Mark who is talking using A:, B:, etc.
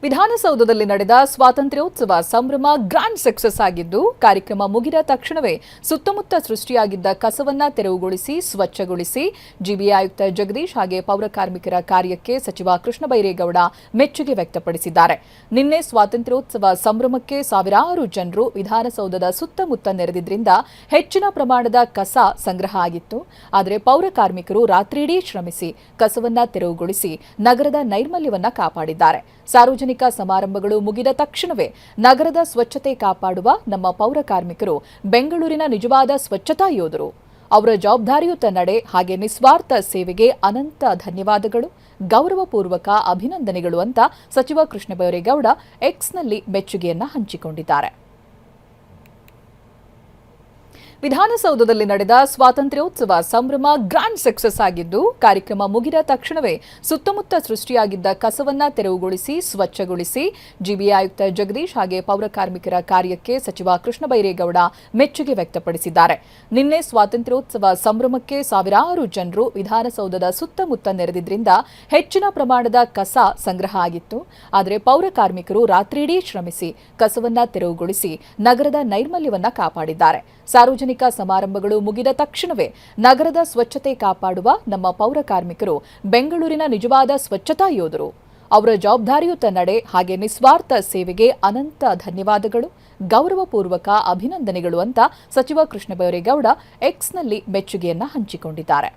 A: ವಿಧಾನಸೌಧದಲ್ಲಿ ನಡೆದ ಸ್ವಾತಂತ್ರ್ಯೋತ್ಸವ ಸಂಭ್ರಮ ಗ್ರ್ಯಾಂಡ್ ಸಕ್ಸಸ್ ಆಗಿದ್ದು, ಕಾರ್ಯಕ್ರಮ ಮುಗಿದ ತಕ್ಷಣವೇ ಸುತ್ತಮುತ್ತ ಸೃಷ್ಟಿಯಾಗಿದ್ದ ಕಸವನ್ನ ತೆರವುಗೊಳಿಸಿ ಸ್ವಚ್ಛಗೊಳಿಸಿ ಜಿಬಿಎ ಆಯುಕ್ತ ಜಗದೀಶ್ ಹಾಗೆ ಪೌರ ಕಾರ್ಮಿಕರ ಕಾರ್ಯಕ್ಕೆ ಸಚಿವ ಕೃಷ್ಣ ಬೈರೇಗೌಡ ಮೆಚ್ಚುಗೆ ವ್ಯಕ್ತಪಡಿಸಿದ್ದಾರೆ. ನಿನ್ನೆ ಸ್ವಾತಂತ್ರ್ಯೋತ್ಸವ ಸಂಭ್ರಮಕ್ಕೆ ಸಾವಿರಾರು ಜನರು ವಿಧಾನಸೌಧದ ಸುತ್ತಮುತ್ತ ನೆರೆದಿದ್ದರಿಂದ ಹೆಚ್ಚಿನ ಪ್ರಮಾಣದ ಕಸ ಸಂಗ್ರಹ ಆಗಿತ್ತು. ಆದರೆ ಪೌರ ಕಾರ್ಮಿಕರು ರಾತ್ರಿಯಿಡೀ ಶ್ರಮಿಸಿ ಕಸವನ್ನ ತೆರವುಗೊಳಿಸಿ ನಗರದ ನೈರ್ಮಲ್ಯವನ್ನ ಕಾಪಾಡಿದ್ದಾರೆ. ಸಾರ್ವಜನಿಕ ಸಮಾರಂಭಗಳು ಮುಗಿದ ತಕ್ಷಣವೇ ನಗರದ ಸ್ವಚ್ಛತೆ ಕಾಪಾಡುವ ನಮ್ಮ ಪೌರ ಕಾರ್ಮಿಕರು ಬೆಂಗಳೂರಿನ ನಿಜವಾದ ಸ್ವಚ್ಛತಾ ಯೋಧರು. ಅವರ ಜವಾಬ್ದಾರಿಯುತ ನಡೆ ಹಾಗೆ ನಿಸ್ವಾರ್ಥ ಸೇವೆಗೆ ಅನಂತ ಧನ್ಯವಾದಗಳು, ಗೌರವಪೂರ್ವಕ ಅಭಿನಂದನೆಗಳು ಅಂತ ಸಚಿವ ಕೃಷ್ಣ ಬೈರೇಗೌಡ ಎಕ್ಸ್ನಲ್ಲಿ ಮೆಚ್ಚುಗೆಯನ್ನ ಹಂಚಿಕೊಂಡಿದ್ದಾರೆ. ವಿಧಾನಸೌಧದಲ್ಲಿ ನಡೆದ ಸ್ವಾತಂತ್ರ್ಯೋತ್ಸವ ಸಂಭ್ರಮ ಗ್ರ್ಯಾಂಡ್ ಸಕ್ಸಸ್ ಆಗಿದ್ದು, ಕಾರ್ಯಕ್ರಮ ಮುಗಿದ ತಕ್ಷಣವೇ ಸುತ್ತಮುತ್ತ ಸೃಷ್ಟಿಯಾಗಿದ್ದ ಕಸವನ್ನ ತೆರವುಗೊಳಿಸಿ ಸ್ವಚ್ಛಗೊಳಿಸಿ ಜಿಬಿಎ ಆಯುಕ್ತ ಜಗದೀಶ್ ಹಾಗೆ ಪೌರ ಕಾರ್ಮಿಕರ ಕಾರ್ಯಕ್ಕೆ ಸಚಿವ ಕೃಷ್ಣ ಬೈರೇಗೌಡ ಮೆಚ್ಚುಗೆ ವ್ಯಕ್ತಪಡಿಸಿದ್ದಾರೆ. ನಿನ್ನೆ ಸ್ವಾತಂತ್ರ್ಯೋತ್ಸವ ಸಂಭ್ರಮಕ್ಕೆ ಸಾವಿರಾರು ಜನರು ವಿಧಾನಸೌಧದ ಸುತ್ತಮುತ್ತ ನೆರೆದಿದ್ದರಿಂದ ಹೆಚ್ಚಿನ ಪ್ರಮಾಣದ ಕಸ ಸಂಗ್ರಹ ಆಗಿತ್ತು. ಆದರೆ ಪೌರ ಕಾರ್ಮಿಕರು ರಾತ್ರಿಯಿಡೀ ಶ್ರಮಿಸಿ ಕಸವನ್ನ ತೆರವುಗೊಳಿಸಿ ನಗರದ ನೈರ್ಮಲ್ಯವನ್ನ ಕಾಪಾಡಿದ್ದಾರೆ. ಸಾರ್ವಜನಿಕ ಸಮಾರಂಭಗಳು ಮುಗಿದ ತಕ್ಷಣವೇ ನಗರದ ಸ್ವಚ್ಛತೆ ಕಾಪಾಡುವ ನಮ್ಮ ಪೌರ ಕಾರ್ಮಿಕರು ಬೆಂಗಳೂರಿನ ನಿಜವಾದ ಸ್ವಚ್ಛತಾ ಯೋಧರು. ಅವರ ಜವಾಬ್ದಾರಿಯುತ ನಡೆ ಹಾಗೆ ನಿಸ್ವಾರ್ಥ ಸೇವೆಗೆ ಅನಂತ ಧನ್ಯವಾದಗಳು, ಗೌರವಪೂರ್ವಕ ಅಭಿನಂದನೆಗಳು ಅಂತ ಸಚಿವ ಕೃಷ್ಣ ಬೈರೇಗೌಡ ಎಕ್ಸ್ನಲ್ಲಿ ಮೆಚ್ಚುಗೆಯನ್ನ ಹಂಚಿಕೊಂಡಿದ್ದಾರೆ.